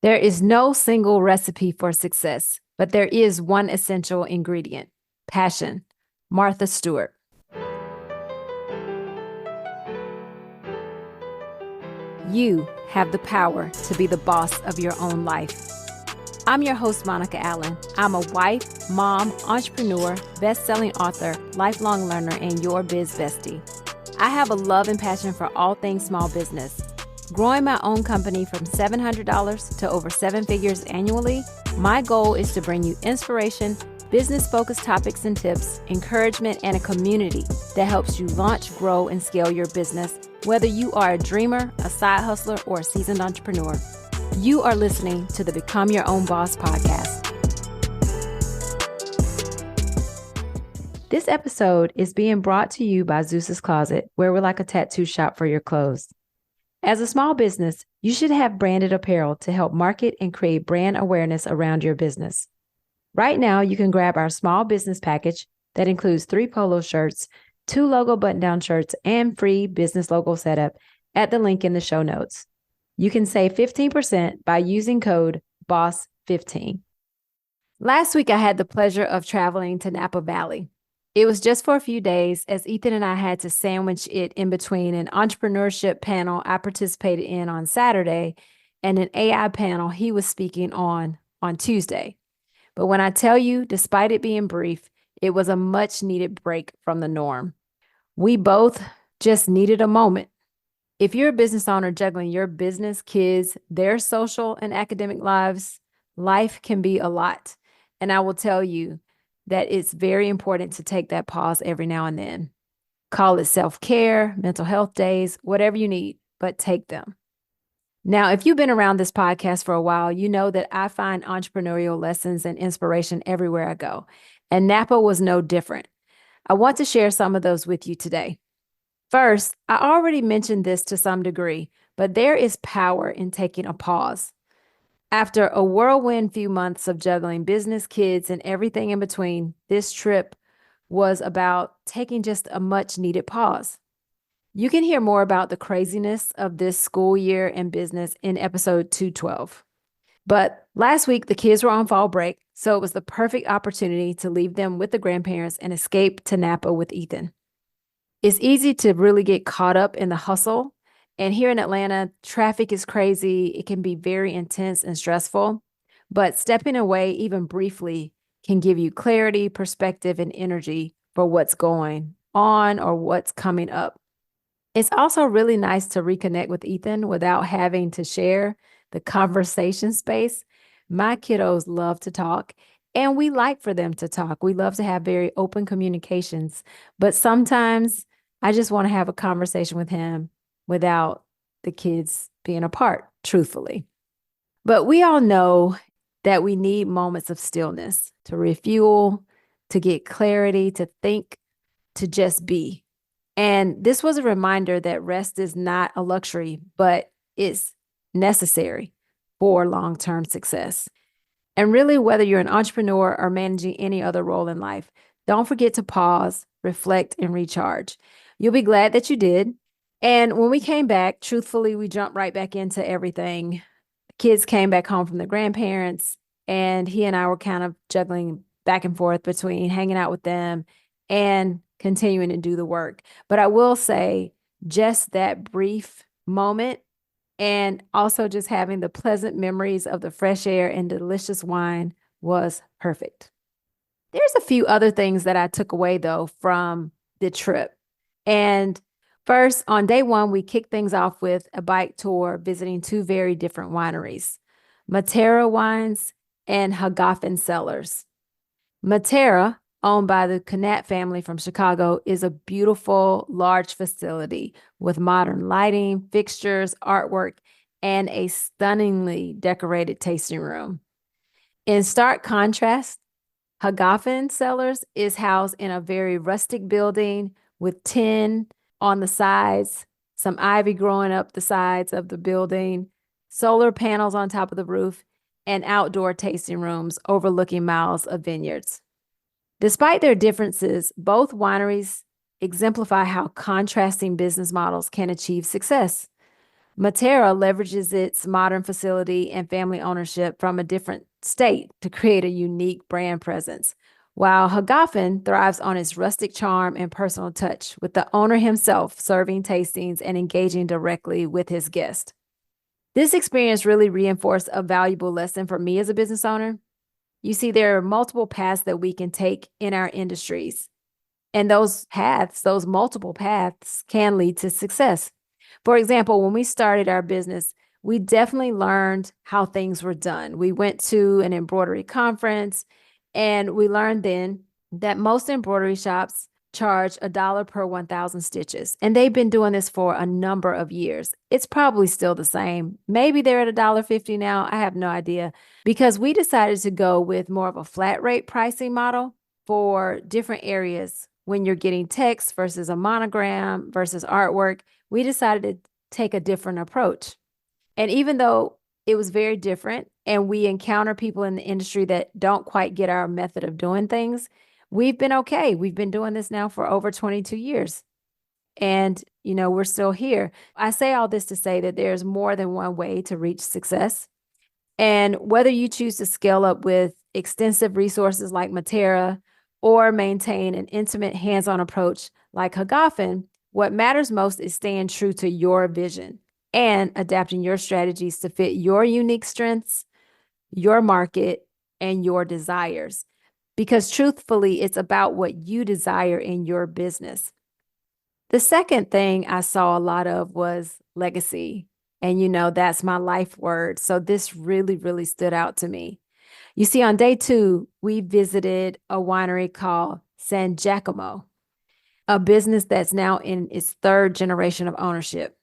There is no single recipe for success, but there is one essential ingredient: passion. Martha Stewart. You have the power to be the boss of your own life. I'm your host, Monica Allen. I'm a wife, mom, entrepreneur, best-selling author, lifelong learner, and your biz bestie. I have a love and passion for all things small business. Growing my own company from $700 to over 7 figures annually, my goal is to bring you inspiration, business-focused topics and tips, encouragement, and a community that helps you launch, grow, and scale your business, whether you are a dreamer, a side hustler, or a seasoned entrepreneur. You are listening to the Become Your Own Boss podcast. This episode is being brought to you by Zeus's Closet, where we're like a tattoo shop for your clothes. As a small business, you should have branded apparel to help market and create brand awareness around your business. Right now, you can grab our small business package that includes 3 polo shirts, 2 logo button-down shirts, and free business logo setup at the link in the show notes. You can save 15% by using code BOSS15. Last week, I had the pleasure of traveling to Napa Valley. It was just for a few days, as Ethan and I had to sandwich it in between an entrepreneurship panel I participated in on Saturday and an AI panel he was speaking on Tuesday. But when I tell you, despite it being brief, it was a much needed break from the norm. We both just needed a moment. If you're a business owner juggling your business, kids, their social and academic lives, life can be a lot. And I will tell you that it's very important to take that pause every now and then. Call it self-care, mental health days, whatever you need, but take them. Now, if you've been around this podcast for a while, you know that I find entrepreneurial lessons and inspiration everywhere I go. And Napa was no different. I want to share some of those with you today. First, I already mentioned this to some degree, but there is power in taking a pause. After a whirlwind few months of juggling business, kids, and everything in between, this trip was about taking just a much needed pause. You can hear more about the craziness of this school year in business in episode 212. But last week, the kids were on fall break, so it was the perfect opportunity to leave them with the grandparents and escape to Napa with Ethan. It's easy to really get caught up in the hustle. And here in Atlanta, traffic is crazy. It can be very intense and stressful. But stepping away, even briefly, can give you clarity, perspective, and energy for what's going on or what's coming up. It's also really nice to reconnect with Ethan without having to share the conversation space. My kiddos love to talk, and we like for them to talk. We love to have very open communications, but sometimes I just want to have a conversation with him without the kids being apart, truthfully. But we all know that we need moments of stillness to refuel, to get clarity, to think, to just be. And this was a reminder that rest is not a luxury, but it's necessary for long-term success. And really, whether you're an entrepreneur or managing any other role in life, don't forget to pause, reflect, and recharge. You'll be glad that you did. And when we came back, truthfully, we jumped right back into everything. The kids came back home from the grandparents, and he and I were kind of juggling back and forth between hanging out with them and continuing to do the work. But I will say, just that brief moment and also just having the pleasant memories of the fresh air and delicious wine was perfect. There's a few other things that I took away, though, from the trip. And first, on day one, we kicked things off with a bike tour visiting 2 very different wineries, Matera Wines and Hagafen Cellars. Matera, owned by the Knat family from Chicago, is a beautiful, large facility with modern lighting, fixtures, artwork, and a stunningly decorated tasting room. In stark contrast, Hagafen Cellars is housed in a very rustic building with tin on the sides, some ivy growing up the sides of the building, solar panels on top of the roof, and outdoor tasting rooms overlooking miles of vineyards. Despite their differences, both wineries exemplify how contrasting business models can achieve success. Matera leverages its modern facility and family ownership from a different state to create a unique brand presence, while Hagafen thrives on its rustic charm and personal touch, with the owner himself serving tastings and engaging directly with his guest. This experience really reinforced a valuable lesson for me as a business owner. You see, there are multiple paths that we can take in our industries, and those paths, those multiple paths, can lead to success. For example, when we started our business, we definitely learned how things were done. We went to an embroidery conference and we learned then that most embroidery shops charge $1 per 1,000 stitches. And they've been doing this for a number of years. It's probably still the same. Maybe they're at $1.50 now. I have no idea, because we decided to go with more of a flat rate pricing model for different areas. When you're getting text versus a monogram versus artwork, we decided to take a different approach. And even though it was very different and we encounter people in the industry that don't quite get our method of doing things, we've been okay. We've been doing this now for over 22 years. And, we're still here. I say all this to say that there's more than one way to reach success. And whether you choose to scale up with extensive resources like Matera or maintain an intimate hands-on approach like Hagafen, what matters most is staying true to your vision and adapting your strategies to fit your unique strengths, your market, and your desires. Because truthfully, it's about what you desire in your business. The second thing I saw a lot of was legacy. And that's my life word. So this really, really stood out to me. You see, on day 2, we visited a winery called San Giacomo, a business that's now in its 3rd generation of ownership.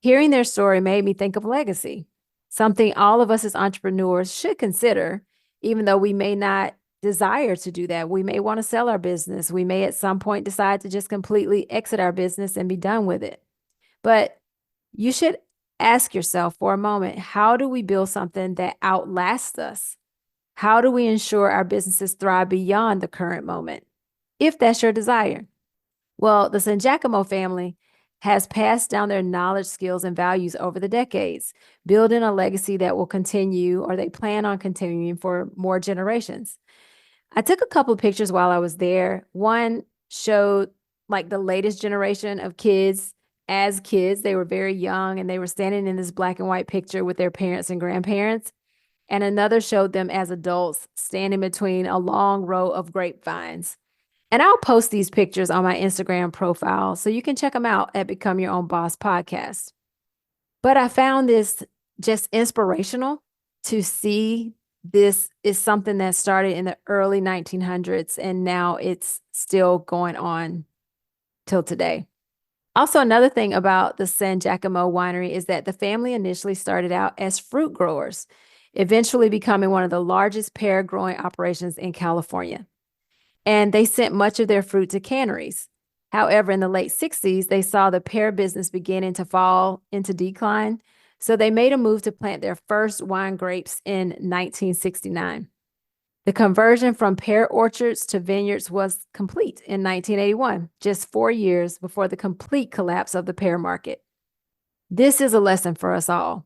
Hearing their story made me think of legacy, something all of us as entrepreneurs should consider, even though we may not desire to do that. We may want to sell our business. We may at some point decide to just completely exit our business and be done with it. But you should ask yourself for a moment, how do we build something that outlasts us? How do we ensure our businesses thrive beyond the current moment, if that's your desire? Well, the San Giacomo family has passed down their knowledge, skills, and values over the decades, building a legacy that will continue, or they plan on continuing, for more generations. I took a couple of pictures while I was there. One showed like the latest generation of kids. As kids, they were very young and they were standing in this black and white picture with their parents and grandparents. And another showed them as adults standing between a long row of grapevines. And I'll post these pictures on my Instagram profile so you can check them out at Become Your Own Boss podcast. But I found this just inspirational to see. This is something that started in the early 1900s, and now it's still going on till today. Also, another thing about the San Giacomo winery is that the family initially started out as fruit growers, eventually becoming one of the largest pear growing operations in California. And they sent much of their fruit to canneries. However, in the late 60s, they saw the pear business beginning to fall into decline. So they made a move to plant their first wine grapes in 1969. The conversion from pear orchards to vineyards was complete in 1981, just 4 years before the complete collapse of the pear market. This is a lesson for us all.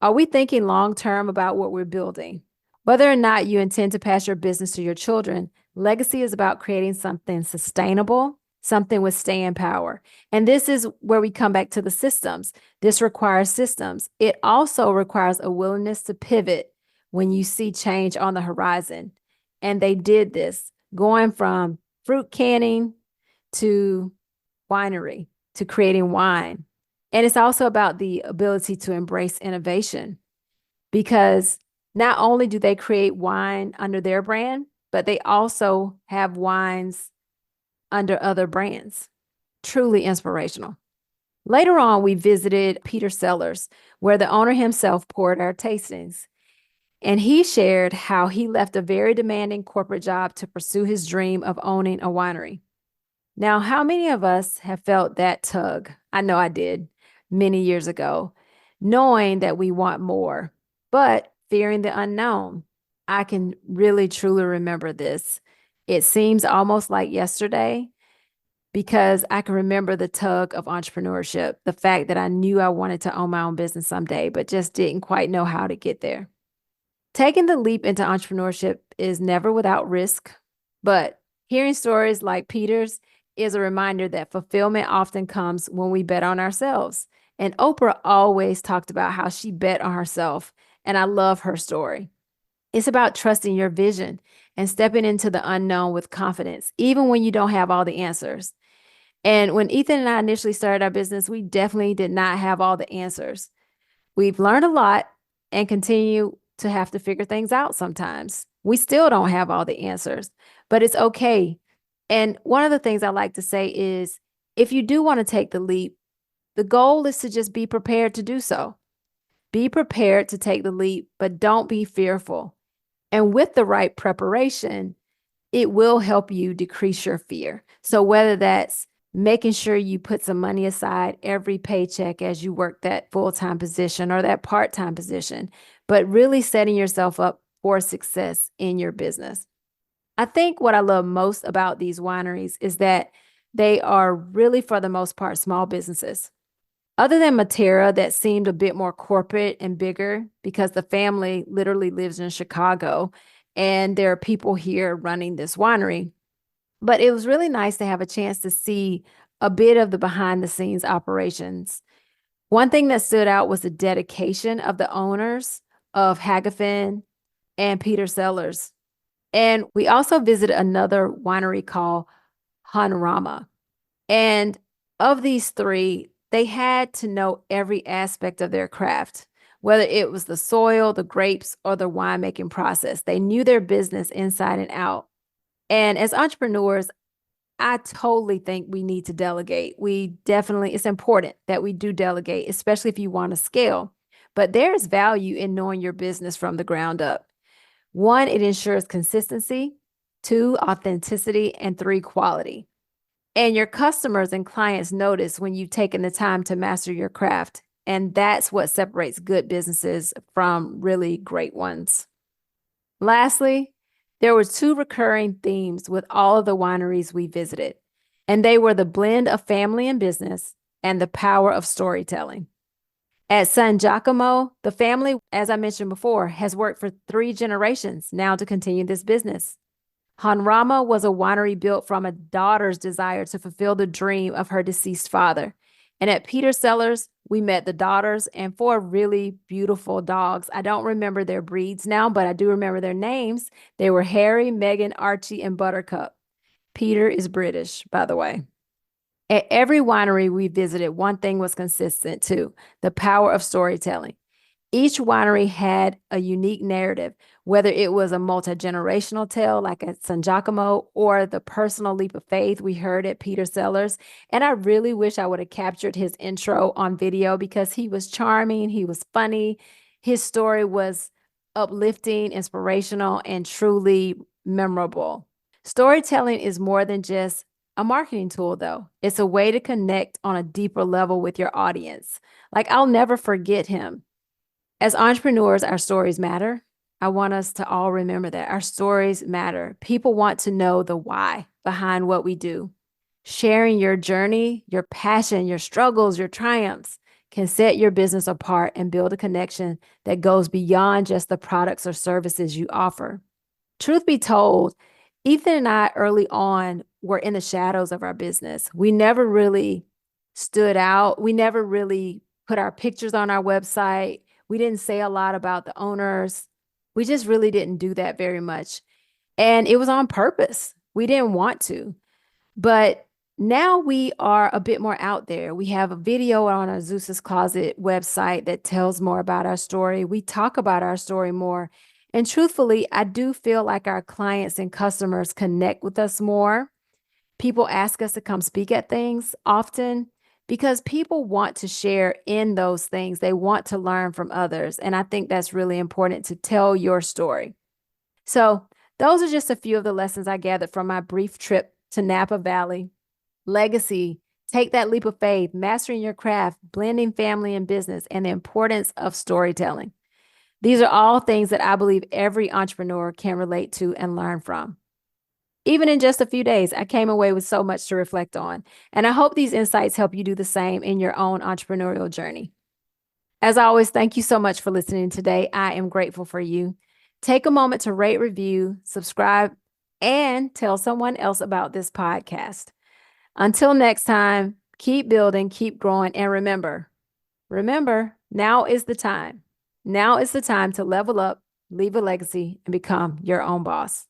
Are we thinking long-term about what we're building? Whether or not you intend to pass your business to your children, legacy is about creating something sustainable, something with staying power. And this is where we come back to the systems. This requires systems. It also requires a willingness to pivot when you see change on the horizon. And they did this, going from fruit canning to winery to creating wine. And it's also about the ability to embrace innovation, because not only do they create wine under their brand, but they also have wines under other brands. Truly inspirational. Later on, we visited Peter Sellers, where the owner himself poured our tastings. And he shared how he left a very demanding corporate job to pursue his dream of owning a winery. Now, how many of us have felt that tug? I know I did many years ago, knowing that we want more, but fearing the unknown. I can really, truly remember this. It seems almost like yesterday. because I can remember the tug of entrepreneurship, the fact that I knew I wanted to own my own business someday, but just didn't quite know how to get there. Taking the leap into entrepreneurship is never without risk, but hearing stories like Peter's is a reminder that fulfillment often comes when we bet on ourselves. And Oprah always talked about how she bet on herself, and I love her story. It's about trusting your vision and stepping into the unknown with confidence, even when you don't have all the answers. And when Ethan and I initially started our business, we definitely did not have all the answers. We've learned a lot and continue to have to figure things out sometimes. We still don't have all the answers, but it's okay. And one of the things I like to say is if you do want to take the leap, the goal is to just be prepared to do so. Be prepared to take the leap, but don't be fearful. And with the right preparation, it will help you decrease your fear. So whether that's making sure you put some money aside every paycheck as you work that full-time position or that part-time position, but really setting yourself up for success in your business. I think what I love most about these wineries is that they are really, for the most part, small businesses. Other than Matera, that seemed a bit more corporate and bigger because the family literally lives in Chicago and there are people here running this winery. But it was really nice to have a chance to see a bit of the behind the scenes operations. One thing that stood out was the dedication of the owners of Hagafin and Peter Sellers. And we also visited another winery called Hanrama. And of these three, they had to know every aspect of their craft, whether it was the soil, the grapes, or the winemaking process. They knew their business inside and out. And as entrepreneurs, I totally think we need to delegate. It's important that we do delegate, especially if you want to scale. But there's value in knowing your business from the ground up. One, it ensures consistency. Two, authenticity. And three, quality. And your customers and clients notice when you've taken the time to master your craft. And that's what separates good businesses from really great ones. Lastly, there were two recurring themes with all of the wineries we visited, and they were the blend of family and business and the power of storytelling. At San Giacomo, the family, as I mentioned before, has worked for 3 generations now to continue this business. Hanrama was a winery built from a daughter's desire to fulfill the dream of her deceased father. And at Peter Sellers, we met the daughters and 4 really beautiful dogs. I don't remember their breeds now, but I do remember their names. They were Harry, Meghan, Archie, and Buttercup. Peter is British, by the way. At every winery we visited, one thing was consistent too, the power of storytelling. Each winery had a unique narrative, whether it was a multi-generational tale like at San Giacomo or the personal leap of faith we heard at Peter Sellers. And I really wish I would have captured his intro on video because he was charming, he was funny, his story was uplifting, inspirational, and truly memorable. Storytelling is more than just a marketing tool, though. It's a way to connect on a deeper level with your audience. Like, I'll never forget him. As entrepreneurs, our stories matter. I want us to all remember that our stories matter. People want to know the why behind what we do. Sharing your journey, your passion, your struggles, your triumphs can set your business apart and build a connection that goes beyond just the products or services you offer. Truth be told, Ethan and I early on were in the shadows of our business. We never really stood out. We never really put our pictures on our website. We didn't say a lot about the owners. We just really didn't do that very much. And it was on purpose. We didn't want to. But now we are a bit more out there. We have a video on our Zeus's Closet website that tells more about our story. We talk about our story more. And truthfully, I do feel like our clients and customers connect with us more. People ask us to come speak at things often because people want to share in those things. They want to learn from others. And I think that's really important to tell your story. So those are just a few of the lessons I gathered from my brief trip to Napa Valley. Legacy, take that leap of faith, mastering your craft, blending family and business, and the importance of storytelling. These are all things that I believe every entrepreneur can relate to and learn from. Even in just a few days, I came away with so much to reflect on. And I hope these insights help you do the same in your own entrepreneurial journey. As always, thank you so much for listening today. I am grateful for you. Take a moment to rate, review, subscribe, and tell someone else about this podcast. Until next time, keep building, keep growing, and remember, now is the time. Now is the time to level up, leave a legacy, and become your own boss.